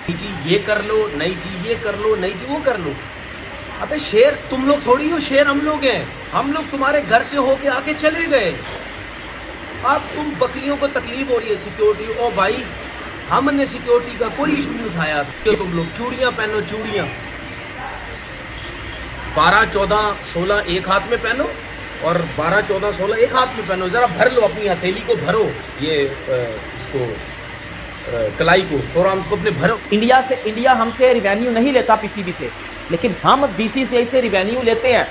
नई चीज ये कर लो, नई चीज ये कर लो, नई चीज वो कर लो। अबे शेर तुम लोग थोड़ी हो, शेर हम लोग हैं। हम लोग तुम्हारे घर से होके आके चले गए। अब तुम बकरियों को तकलीफ हो रही है सिक्योरिटी। ओ भाई, हमने सिक्योरिटी का कोई इशू नहीं उठाया। तो तुम लोग चूड़ियां पहनो, चूड़ियां 12, 14, 16 एक हाथ में पहनो और 12, 14, 16 एक हाथ में पहनो। जरा भर लो अपनी हथेली को, भरो ये इसको कलाई को, फोरआर्म्स को अपने भरो। इंडिया हमसे रिवेन्यू नहीं लेता पीसीबी से, लेकिन हम बीसीसीआई से रिवेन्यू लेते हैं।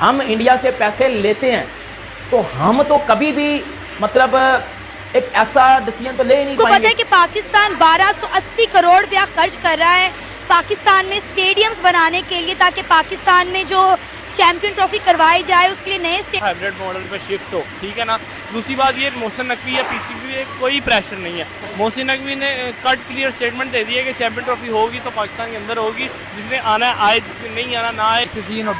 हम इंडिया से पैसे लेते हैं, तो हम तो कभी भी मतलब एक ऐसा डिसीजन तो ले ही नहीं पाएंगे। पता है कि पाकिस्तान 1280 करोड़ रुपया खर्च कर रहा है पाकिस्तान में स्टेडियम्स बनाने के लिए, ताकि पाकिस्तान में जो चैंपियन ट्रॉफी करवाई जाए उसके लिए नए हाइब्रिड मॉडल पे शिफ्ट हो, ठीक है ना। दूसरी बात ये, मोहसिन नकवी या पीसीबी में कोई प्रेशर नहीं है। मोहसिन नकवी ने कट क्लियर स्टेटमेंट दे दिया कि चैंपियन ट्रॉफी होगी तो पाकिस्तान के अंदर होगी, जिसने आना आए, जिसने नहीं आना ना आए।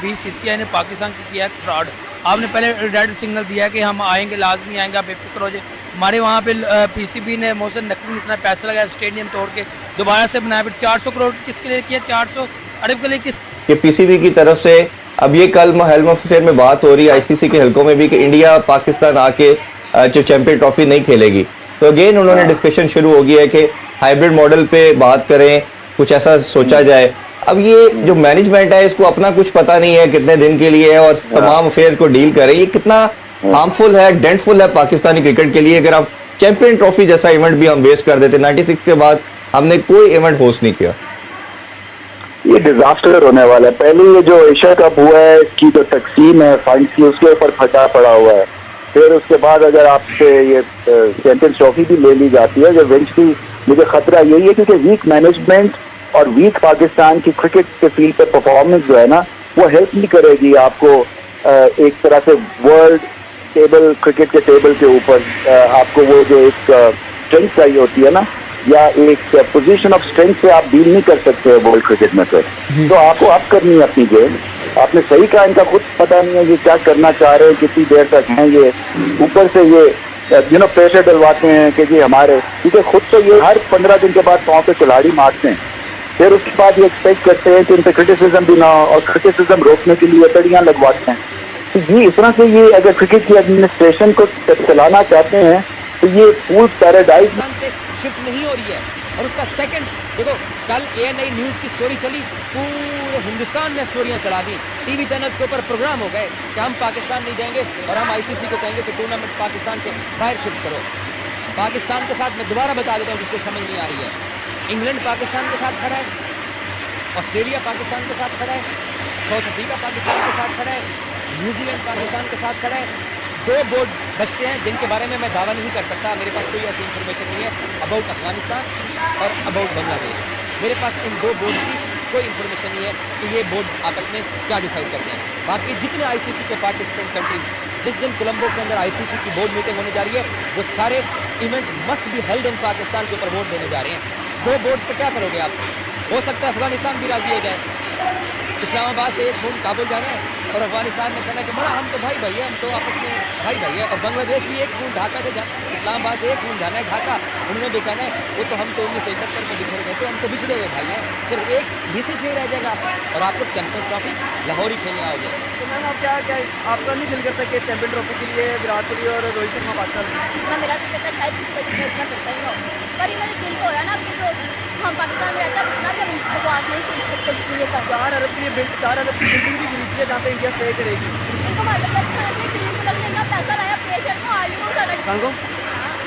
बीसीसीआई ने पाकिस्तान को किया फ्रॉड। आपने पहले रेड सिग्नल दिया कि हम आएंगे, लाजमी आएंगे, आप बेफिक्र हो जाए। हमारे वहाँ पे पीसीबी ने मोहसिन नकवी ने इतना पैसा लगाया, स्टेडियम तोड़ के दोबारा से बनाया। फिर 400 करोड़ किसके लिए किया? 400 अरब के लिए किस? कि पीसीबी की तरफ से अब ये कल हेल्म ऑफिसर में बात हो रही है आईसीसी के हलकों में भी कि इंडिया पाकिस्तान आके जो चैंपियन ट्रॉफी नहीं खेलेगी। तो अगेन उन्होंने डिस्कशन शुरू हो गया है कि हाइब्रिड मॉडल पे बात करें, कुछ ऐसा सोचा जाए। अब ये जो मैनेजमेंट है इसको अपना कुछ पता नहीं है कितने दिन के लिए है और तमाम अफेयर को डील करें। ये कितना हार्मफुल है, डेंटफुल है पाकिस्तानी क्रिकेट के लिए। अगर आप चैंपियन ट्रॉफी जैसा इवेंट भी हम वेस्ट कर देते, 96 के बाद हमने कोई इवेंट होस्ट नहीं किया। ये डिजास्टर होने वाला है। पहले ये जो एशिया कप हुआ है इसकी जो तकसीम है फंड्स की, उसके ऊपर फटा पड़ा हुआ है। फिर उसके बाद अगर आपसे ये चैंपियंस ट्रॉफी भी ले ली जाती है, जो इवेंचुअली मुझे खतरा यही है क्योंकि वीक मैनेजमेंट और वीक पाकिस्तान की क्रिकेट के फील्ड पर परफॉर्मेंस जो है ना, वो हेल्प नहीं करेगी आपको एक तरह से वर्ल्ड टेबल, क्रिकेट के टेबल के ऊपर आपको वो जो एक स्ट्रेंथ चाहिए होती है ना, या एक पोजीशन ऑफ स्ट्रेंथ से आप डील नहीं कर सकते वर्ल्ड क्रिकेट में। फिर तो आपको अब करनी है अपनी गेम। आपने सही कहा, इनका खुद पता नहीं है ये क्या करना चाह रहे हैं, कितनी देर तक हैं ये। ऊपर से ये प्रेशर डलवाते हैं कि जी हमारे, क्योंकि खुद तो ये हर 15 दिन के बाद पाँव पे कुल्हाड़ी मारते हैं। फिर उसके बाद ये एक्सपेक्ट करते हैं कि इन पे क्रिटिसिज्म भी ना हो, और क्रिटिसिज्म रोकने के लिए तड़ियाँ लगवाते हैं। तो ये इस तरह से ये अगर क्रिकेट की एडमिनिस्ट्रेशन को चलाना चाहते हैं तो ये फूल पैराडाइज से शिफ्ट नहीं हो रही है। और उसका सेकंड देखो, कल ANI न्यूज़ की स्टोरी चली, पूरे हिंदुस्तान में स्टोरियां चला दी, टीवी चैनल्स के ऊपर प्रोग्राम हो गए कि हम पाकिस्तान नहीं जाएंगे और हम ICC को कहेंगे कि टूर्नामेंट पाकिस्तान से बाहर शिफ्ट करो। पाकिस्तान के साथ मैं दोबारा बता देता हूँ जिसको समझ नहीं आ रही है, इंग्लैंड पाकिस्तान के साथ खड़ा है, ऑस्ट्रेलिया पाकिस्तान के साथ खड़ा है, साउथ अफ्रीका पाकिस्तान के साथ खड़ा है, न्यूजीलैंड पाकिस्तान के साथ खड़ा है। 2 बोर्ड बचते हैं जिनके बारे में मैं दावा नहीं कर सकता, मेरे पास कोई ऐसी इंफॉर्मेशन नहीं है अबाउट अफगानिस्तान और अबाउट बांग्लादेश। मेरे पास इन 2 बोर्ड की कोई इन्फॉर्मेशन नहीं है कि ये बोर्ड आपस में क्या डिसाइड करते हैं। बाकी जितने ICC के पार्टिसिपेंट कंट्रीज, जिस दिन कोलंबो के अंदर ICC की बोर्ड मीटिंग होने जा रही है, वो सारे event must be held in Pakistan के ऊपर वोट देने जा रहे हैं। 2 बोर्ड्स का क्या करोगे आप? हो सकता है अफगानिस्तान भी राजी हो जाए, इस्लामाबाद से एक खून काबुल जाना है और अफगानिस्तान ने कहना कि बड़ा हम तो भाई भाई है, हम तो आपस में भाई भाई है। और बांग्लादेश भी एक खून ढाका से इस्लामाबाद से एक खून जाना है ढाका, उन्होंने भी कहना है वो तो हम तो 1971 में बिछड़ गए थे, हम तो बिछड़े हुए भाई हैं। सिर्फ एक BCCI रह जाएगा और आप लोग चैंपियंस ट्रॉफी लाहौर ही खेलने आओगे। तो मैम आप क्या आपका नहीं दिल करता कि चैंपियन ट्रॉफी के लिए विराट कोहली और रोहित शर्मा पाकिस्तान? इतना मेरा दिल करता शायद किसी लड़की का इतना करता ही ना हो, पर इन्होंने दिल तो हो रहा ना कि जो हम पाकिस्तान में रहते हैं इतना कि बकवास नहीं सुन सकते जितनी ये कर। 4 अरब की बिल्डिंग भी खरीदी है जहाँ पे इंडिया स्टे करेगी। इनको मतलब क्रीम कलर में इतना पैसा लाया, प्रेशर को आलू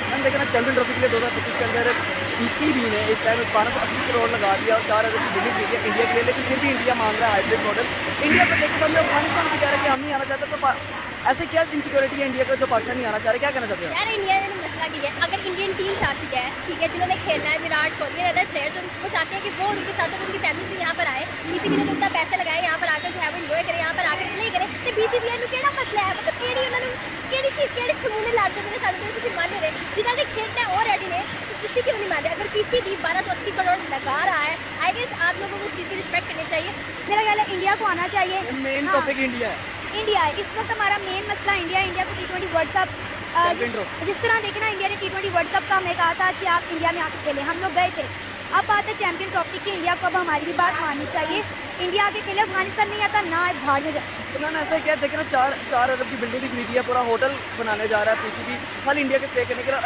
हम देखें ना, चैंपियन ट्रॉफी के लिए 2025 के अंदर PCB ने इस टाइम 1280 करोड़ लगा दिया और 4 अरब की बिल्डिंग खरीदी है इंडिया के लिए, लेकिन फिर भी इंडिया मांग रहा है हाइब्रिड मॉडल। इंडिया को देखिए सामने अफगानिस्तान भी कह रहा है कि हम नहीं आना चाहते, तो ऐसे क्या इनसिक्योरिटी है इंडिया को जो पाकिस्तान नहीं आना चाह रहे? क्या कहना चाहते हैं? यार इंडिया ने मसला किया है, अगर इंडियन टीम चाहती है, ठीक है, जिन्होंने खेलना है, विराट कोहली और अदर प्लेयर्स, वो चाहते हैं कि वो उनके साथ साथ उनकी फैमिलीज भी यहाँ पर आए। PCB ने जो इतना पैसे लगाए यहाँ पर आकर जो है वो इन्जॉय करें, यहाँ पर आकर प्ले करें, तो BCCI को केड़ा मसला है? मतलब केड़ी उन्होंने केड़ी चीज़ केड़े छमूने लाते मेरे साथ तो किसी मान रहे जिन्होंने खेलना है और रेडी ने, तो किसी क्यों नहीं मान रहे? अगर PCB 1280 करोड़ लगा रहा है, आई गेस आप लोगों को उस चीज़ की रिस्पेक्ट करनी चाहिए। मेरा ख्याल है इंडिया को आना चाहिए। मेन टॉपिक इंडिया है। इंडिया है इस वक्त हमारा मेन मसला इंडिया को T20 वर्ल्ड कप, जिस तरह देखना इंडिया ने T20 वर्ल्ड कप का हमें कहा था कि आप इंडिया में आके खेलें, हम लोग गए थे। अब बात है चैंपियन ट्रॉफी की। इंडिया को अब हमारी भी बात माननी चाहिए। इंडिया आगे खेले, अफगानिस्तान नहीं आता ना, भाड़ में जाए। तो मैम ऐसा क्या देखे ना, 4 अरब की बिल्डिंग भी खरीदी है, पूरा होटल बनाने जा रहा है पीसीबी खाली इंडिया के स्टे करने के लिए।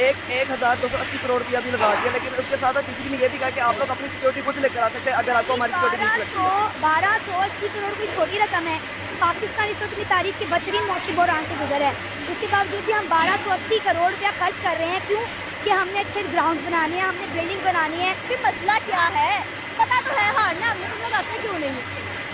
1,280 करोड़ रुपया भी लगा दिया, लेकिन उसके साथ पीसीबी ने यह भी कहा कि आप लोग अपनी सिक्योरिटी खुद लेकर आ सकते हैं अगर आपको हमारी सिक्योरिटी नहीं लगती है। 1280 करोड़ कोई छोटी रकम है। पाकिस्तान इस वक्त अपनी तारीख के बदतरीन मौसमी बहरान से गुजर है, उसके बावजूद भी हम 1280 करोड़ रुपया खर्च कर रहे हैं। क्यों? कि हमने अच्छे ग्राउंड्स बनाने हैं, हमने बिल्डिंग बनानी है। फिर मसला क्या है? पता तो है हारना हमने, तुम लोग आते क्यों नहीं?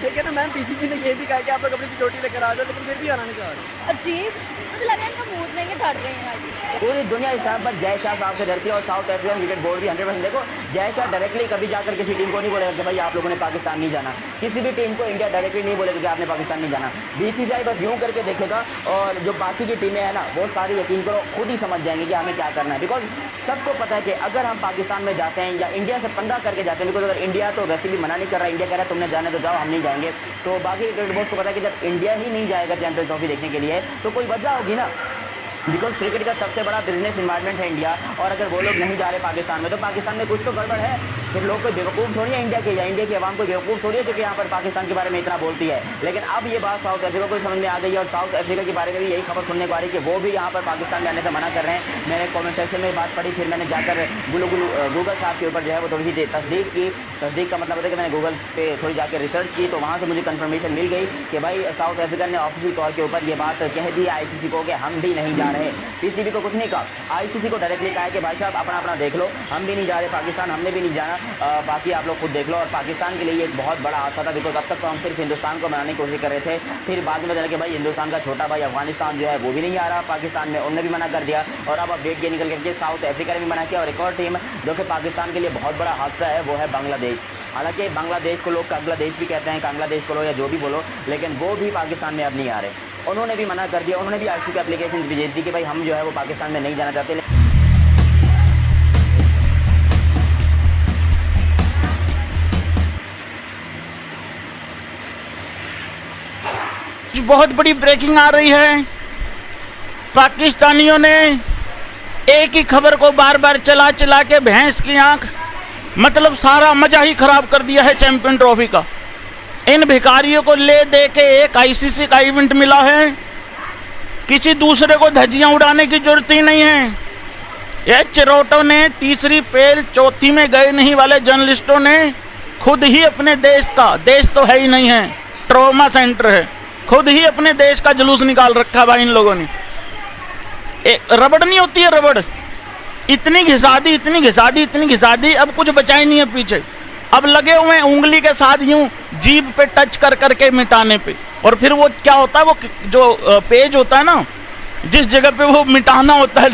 ठीक है ना मैम, पीसीबी ने ये भी कहा कि आप लोग अपनी सिक्योरिटी लेकर आ जाओ, लेकिन फिर भी आना नहीं चाह रहे। अजीब, मुझे लग रहा है इनका मूड नहीं है, डर रहे हैं आज। पूरी दुनिया इस टाइम पर जय शाह साहब से डरती है और साउथ अफ्रीकन क्रिकेट बोर्ड भी 100%। देखो, जय शाह डायरेक्टली कभी जाकर किसी टीम को नहीं बोलेगा कि भाई आप लोगों ने पाकिस्तान नहीं जाना। किसी भी टीम को इंडिया डायरेक्टली नहीं बोलेगा कि आपने पाकिस्तान नहीं जाना। बीसीसीआई बस यूं करके देखेगा और जो बाकी की टीमें हैं ना, वो सारी यकीन करो खुद ही समझ जाएंगे कि हमें क्या करना है। बिकॉज सबको पता है कि अगर हम पाकिस्तान में जाते हैं या इंडिया से पंगा करके जाते हैं, बिकॉज अगर इंडिया तो वैसे भी मना नहीं कर रहा है, इंडिया कह रहा है तुमने जाना तो जाओ, हम नहीं जाएंगे, तो बाकी क्रिकेट बोर्ड को पता है कि जब इंडिया ही नहीं जाएगा चैंपियंस ट्रॉफी देखने के लिए तो कोई वजह होगी ना। बिकॉज क्रिकेट का सबसे बड़ा बिजनेस इन्वायरमेंट है इंडिया, और अगर वो लोग नहीं जा रहे पाकिस्तान में तो पाकिस्तान में कुछ तो गड़बड़ है। फिर लोग कोई बेवकूफ़ थोड़ी है इंडिया के, या इंडिया की आवाम को बेवकूफ़ थोड़ी है क्योंकि यहाँ पर पाकिस्तान के बारे में इतना बोलती है। लेकिन अब ये बात साउथ अफ्रीका को समझ में आ गई है और साउथ अफ्रीका के बारे में भी यही खबर सुनने को आ रही है कि वो भी यहाँ पर पाकिस्तान में आने से मना कर रहे हैं। मैंने कॉमेंट सेक्शन में बात पढ़ी, फिर मैंने जाकर गूगल साहब के ऊपर जो है वो थोड़ी सी तस्दीक की। तस्दीक का मतलब होता है कि मैंने गूगल पे थोड़ी जाकर रिसर्च की, तो वहाँ से मुझे कंफर्मेशन मिल गई कि भाई साउथ अफ्रीका ने ऑफिशियल तौर के ऊपर ये बात कह दी आईसीसी को कि हम भी नहीं जा रहे। पीसीबी को कुछ नहीं कहा, आईसीसी को डायरेक्टली कहा है कि भाई साहब अपना अपना देख लो, हम भी नहीं जा रहे पाकिस्तान, हमने भी नहीं जाना, बाकी आप लोग खुद देख लो। और पाकिस्तान के लिए ये एक बहुत बड़ा हादसा था, बिकॉज अब तक तो हम सिर्फ हिंदुस्तान को मनाने की कोशिश कर रहे थे। फिर बाद में चला कि भाई हिंदुस्तान का छोटा भाई अफगानिस्तान जो है वो भी नहीं आ रहा पाकिस्तान में, उन्होंने भी मना कर दिया। और अब अपडेट ये निकल करके साउथ अफ्रीका ने भी मना किया। और एक और टीम जो कि पाकिस्तान के लिए बहुत बड़ा हादसा है वो है बांग्लादेश। हालांकि बांग्लादेश को लोग बांग्लादेश भी कहते हैं, बांग्लादेश को लो या जो भी बोलो, लेकिन वो भी पाकिस्तान में अब नहीं आ रहे। उन्होंने भी मना कर दिया, उन्होंने भी आईसीसी की एप्लीकेशन भेज दी कि भाई हम जो है वो पाकिस्तान में नहीं जाना चाहते। बहुत बड़ी ब्रेकिंग आ रही है। पाकिस्तानियों ने एक ही खबर को बार बार चला चला के भैंस की आंख, मतलब सारा मजा ही खराब कर दिया है चैंपियन ट्रॉफी का। इन भिखारियों को ले दे के एक आईसीसी का इवेंट मिला है, किसी दूसरे को धज्जियां उड़ाने की जरूरत ही नहीं है। ये चिरोटों ने तीसरी फेल चौथी में गए नहीं वाले जर्नलिस्टों ने खुद ही अपने देश का, देश तो है ही नहीं है, ट्रॉमा सेंटर है, खुद ही अपने देश का जुलूस निकाल रखा भाई इन लोगों ने। एक रबड़ नहीं होती है, रबड़ इतनी घिसा दी, इतनी घिसा दी, इतनी घिसा दी, अब कुछ बचा ही नहीं है पीछे। अब लगे हुए हैं उंगली के साथ यूं जीभ पे टच कर करके मिटाने पे। और फिर वो क्या होता है, वो जो पेज होता है ना, जिस जगह पे वो मिटाना होता है